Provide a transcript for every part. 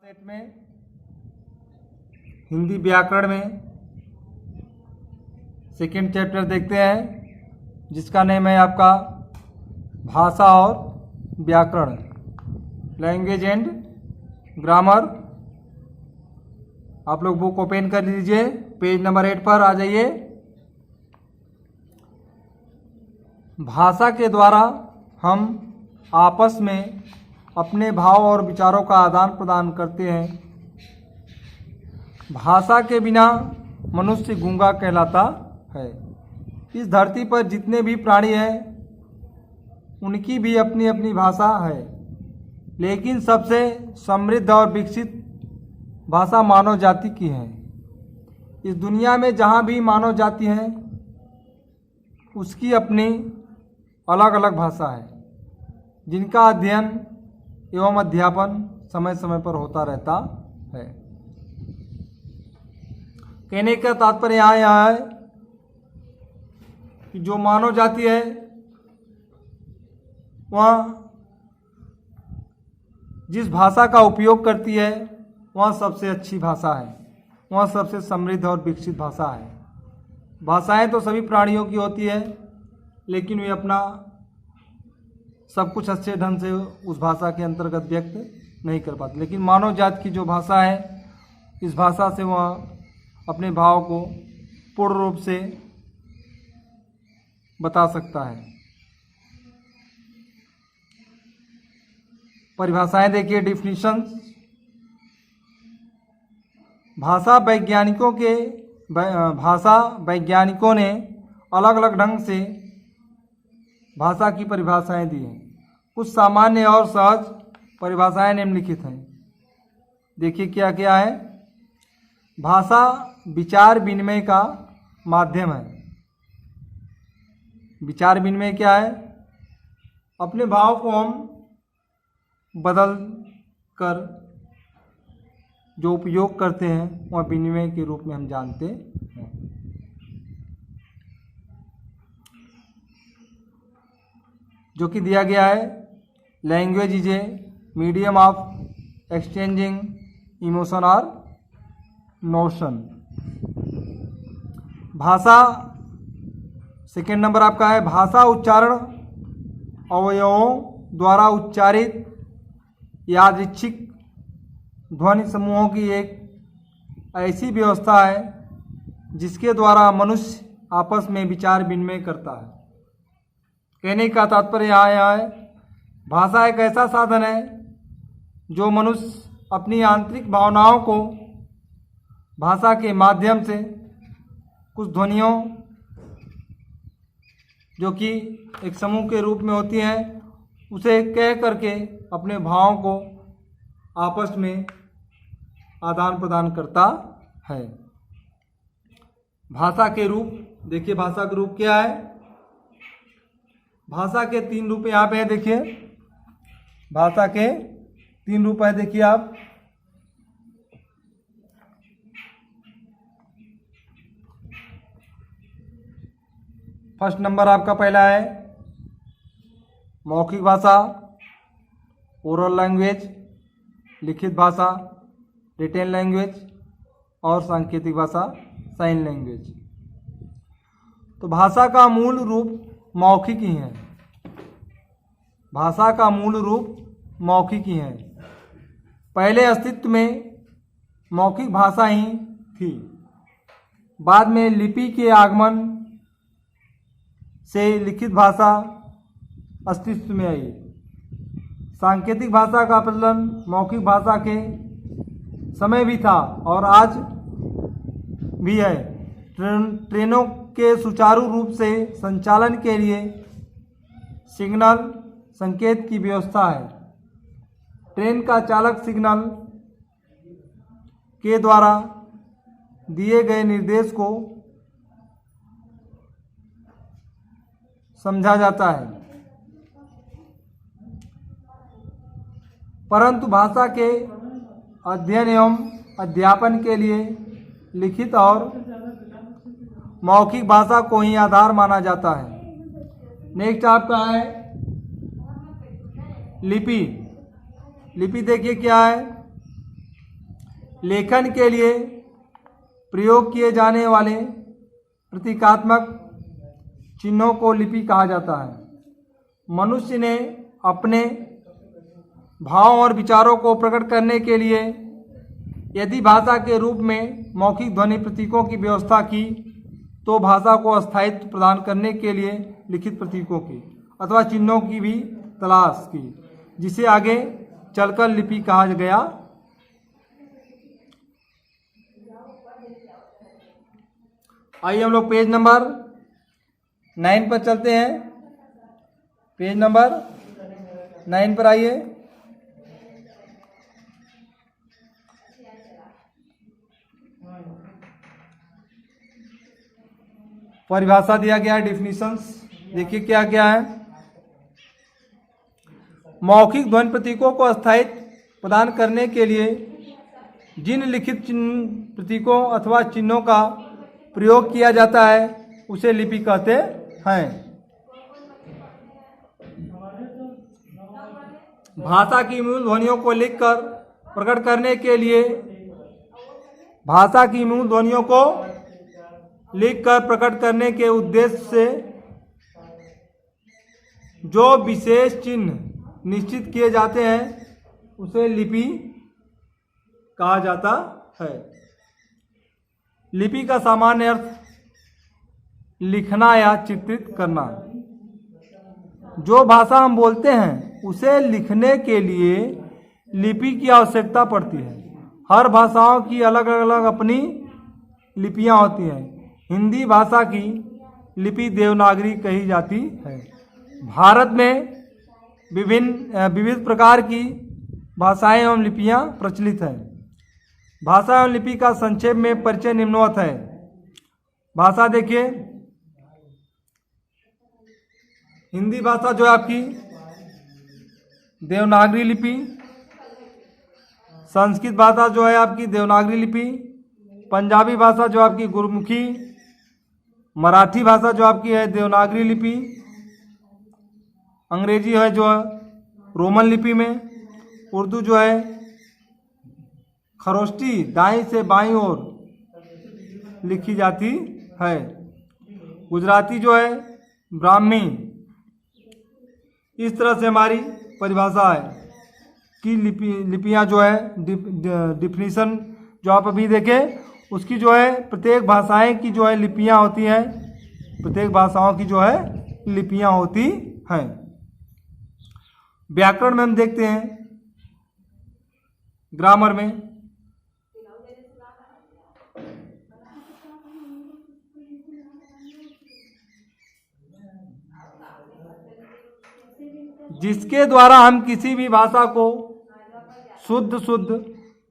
Set में हिंदी व्याकरण में सेकेंड चैप्टर देखते हैं, जिसका नेम है आपका भाषा और व्याकरण, लैंग्वेज एंड ग्रामर। आप लोग बुक ओपन कर लीजिए, पेज नंबर 8 पर आ जाइए। भाषा के द्वारा हम आपस में अपने भाव और विचारों का आदान प्रदान करते हैं। भाषा के बिना मनुष्य गूंगा कहलाता है। इस धरती पर जितने भी प्राणी हैं उनकी भी अपनी अपनी भाषा है, लेकिन सबसे समृद्ध और विकसित भाषा मानव जाति की है। इस दुनिया में जहाँ भी मानव जाति है उसकी अपनी अलग अलग भाषा है, जिनका अध्ययन एवं अध्यापन समय समय पर होता रहता है। कहने का तात्पर्य यहाँ है कि जो मानव जाति है वह जिस भाषा का उपयोग करती है वह सबसे अच्छी भाषा है, वह सबसे समृद्ध और विकसित भाषा है। भाषाएं तो सभी प्राणियों की होती है, लेकिन वे अपना सब कुछ अच्छे ढंग से उस भाषा के अंतर्गत व्यक्त नहीं कर पाते। लेकिन मानव जाति की जो भाषा है, इस भाषा से वह अपने भाव को पूर्ण रूप से बता सकता है। परिभाषाएं देखिए, डिफिनीशंस। भाषा वैज्ञानिकों ने अलग अलग ढंग से भाषा की परिभाषाएं दी हैं। कुछ सामान्य और सहज परिभाषाएं निम्नलिखित हैं। देखिए क्या क्या है। भाषा विचार विनिमय का माध्यम है। विचार विनिमय क्या है? अपने भाव को हम बदल कर जो उपयोग करते हैं वह विनिमय के रूप में हम जानते हैं। जो कि दिया गया है, language is a medium of exchanging emotion और नोशन। भाषा सेकेंड नंबर आपका है, भाषा उच्चारण अवयवों द्वारा उच्चारित यादृच्छिक ध्वनि समूहों की एक ऐसी व्यवस्था है जिसके द्वारा मनुष्य आपस में विचार विनिमय करता है। कहने का तात्पर्य यहाँ है, भाषा एक ऐसा साधन है जो मनुष्य अपनी आंतरिक भावनाओं को भाषा के माध्यम से कुछ ध्वनियों जो कि एक समूह के रूप में होती हैं उसे कह करके अपने भावों को आपस में आदान प्रदान करता है। भाषा के रूप देखिए, भाषा का रूप क्या है? भाषा के 3 रूप यहाँ पे है। देखिए भाषा के 3 रूप है। देखिए आप, फर्स्ट नंबर आपका पहला है मौखिक भाषा, ओरल लैंग्वेज, लिखित भाषा, रिटेन लैंग्वेज और सांकेतिक भाषा, साइन लैंग्वेज। तो भाषा का मूल रूप मौखिक ही है। भाषा का मूल रूप मौखिक ही है। पहले अस्तित्व में मौखिक भाषा ही थी। बाद में लिपि के आगमन से लिखित भाषा अस्तित्व में आई। सांकेतिक भाषा का प्रचलन मौखिक भाषा के समय भी था और आज भी है। ट्रेनों के सुचारू रूप से संचालन के लिए सिग्नल संकेत की व्यवस्था है। ट्रेन का चालक सिग्नल के द्वारा दिए गए निर्देश को समझा जाता है। परंतु भाषा के अध्ययन एवं अध्यापन के लिए लिखित और मौखिक भाषा को ही आधार माना जाता है। नेक्स्ट आपका है लिपि। लिपि देखिए क्या है? लेखन के लिए प्रयोग किए जाने वाले प्रतीकात्मक चिन्हों को लिपि कहा जाता है। मनुष्य ने अपने भाव और विचारों को प्रकट करने के लिए यदि भाषा के रूप में मौखिक ध्वनि प्रतीकों की व्यवस्था की तो भाषा को स्थायित्व प्रदान करने के लिए लिखित प्रतीकों की अथवा चिन्हों की भी तलाश की, जिसे आगे चलकर लिपि कहा गया। आइए हम लोग पेज नंबर 9 पर चलते हैं। पेज नंबर 9 पर आइए। परिभाषा दिया गया है, डिफिनीशंस देखिए क्या क्या है। मौखिक ध्वनि प्रतीकों को स्थायित्व प्रदान करने के लिए जिन लिखित प्रतीकों अथवा चिन्हों का प्रयोग किया जाता है उसे लिपि कहते हैं। भाषा की मूल ध्वनियों को लिखकर प्रकट करने के लिए भाषा की मूल ध्वनियों को लिखकर प्रकट करने के उद्देश्य से जो विशेष चिन्ह निश्चित किए जाते हैं उसे लिपि कहा जाता है। लिपि का सामान्य अर्थ लिखना या चित्रित करना। जो भाषा हम बोलते हैं उसे लिखने के लिए लिपि की आवश्यकता पड़ती है। हर भाषाओं की अलग अलग अपनी लिपियां होती हैं। हिंदी भाषा की लिपि देवनागरी कही जाती है। भारत में विविध प्रकार की भाषाएं एवं लिपियां प्रचलित हैं। भाषा एवं लिपि का संक्षेप में परिचय निम्नवत है। भाषा देखिए, हिंदी भाषा जो है आपकी देवनागरी लिपि, संस्कृत भाषा जो है आपकी देवनागरी लिपि, पंजाबी भाषा जो आपकी गुरमुखी, मराठी भाषा जो आपकी है देवनागरी लिपि, अंग्रेजी है जो है रोमन लिपि में, उर्दू जो है खरोष्टी दाईं से बाईं ओर लिखी जाती है, गुजराती जो है ब्राह्मी। इस तरह से हमारी परिभाषा है कि लिपियां जो है डिफिनीशन जो आप अभी देखें उसकी जो है प्रत्येक भाषाएं की जो है लिपियां होती हैं, प्रत्येक भाषाओं की जो है लिपियां होती हैं। व्याकरण में हम देखते हैं, ग्रामर में जिसके द्वारा हम किसी भी भाषा को शुद्ध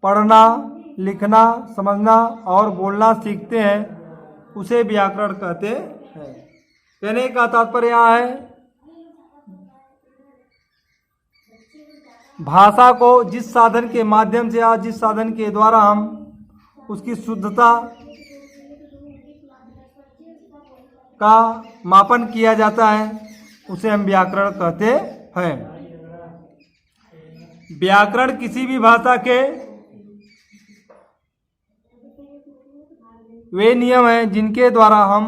पढ़ना, लिखना, समझना और बोलना सीखते हैं उसे व्याकरण कहते हैं। कहने का तात्पर्य यहाँ है भाषा को जिस साधन के माध्यम से या जिस साधन के द्वारा हम उसकी शुद्धता का मापन किया जाता है उसे हम व्याकरण कहते हैं। व्याकरण किसी भी भाषा के वे नियम हैं जिनके द्वारा हम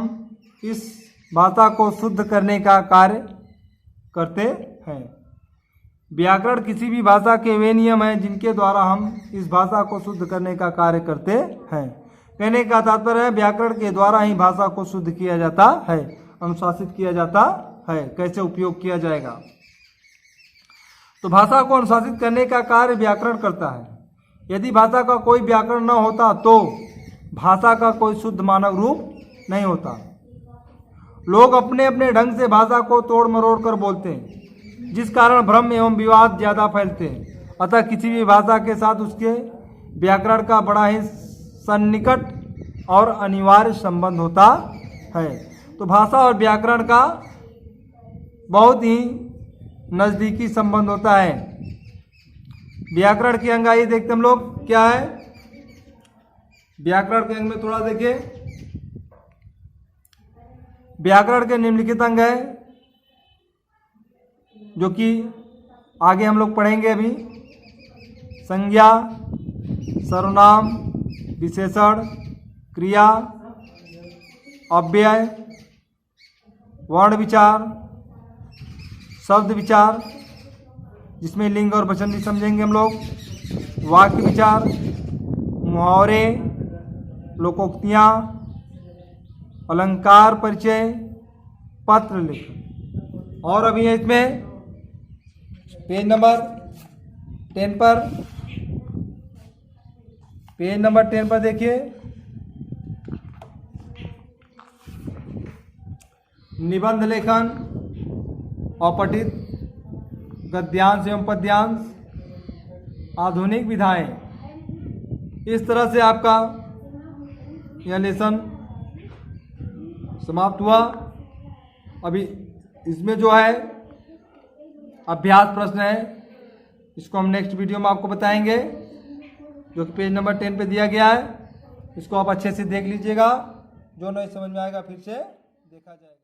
इस भाषा को शुद्ध करने का कार्य करते हैं। व्याकरण किसी भी भाषा के वे नियम हैं जिनके द्वारा हम इस भाषा को शुद्ध करने का कार्य करते हैं। कहने का तात्पर्य है व्याकरण के द्वारा ही भाषा को शुद्ध किया जाता है, अनुशासित किया जाता है। कैसे उपयोग किया जाएगा, तो भाषा को अनुशासित करने का कार्य व्याकरण करता है। यदि भाषा का कोई व्याकरण न होता तो भाषा का कोई शुद्ध मानव रूप नहीं होता। लोग अपने अपने ढंग से भाषा को तोड़ मरोड़ कर बोलते हैं, जिस कारण भ्रम एवं विवाद ज़्यादा फैलते हैं। अतः किसी भी भाषा के साथ उसके व्याकरण का बड़ा ही सन्निकट और अनिवार्य संबंध होता है। तो भाषा और व्याकरण का बहुत ही नज़दीकी संबंध होता है। व्याकरण के अंग आइए देखते हम लोग क्या है। व्याकरण के अंग में थोड़ा देखिए, व्याकरण के निम्नलिखित अंग है जो कि आगे हम लोग पढ़ेंगे अभी। संज्ञा, सर्वनाम, विशेषण, क्रिया, अव्यय, वर्ण विचार, शब्द विचार जिसमें लिंग और वचन भी समझेंगे हम लोग, वाक्य विचार, मुहावरे, लोकोक्तियाँ, अलंकार परिचय, पत्र लेखन। और अभी इसमें पेज नंबर 10 पर देखिए, निबंध लेखन, अपठित, गद्यांश एवं पद्यांश, आधुनिक विधाएं। इस तरह से आपका यह लेसन समाप्त हुआ। अभी इसमें जो है अभ्यास प्रश्न है, इसको हम नेक्स्ट वीडियो में आपको बताएंगे, जो कि पेज नंबर 10 पे दिया गया है। इसको आप अच्छे से देख लीजिएगा, जो नहीं समझ में आएगा फिर से देखा जाएगा।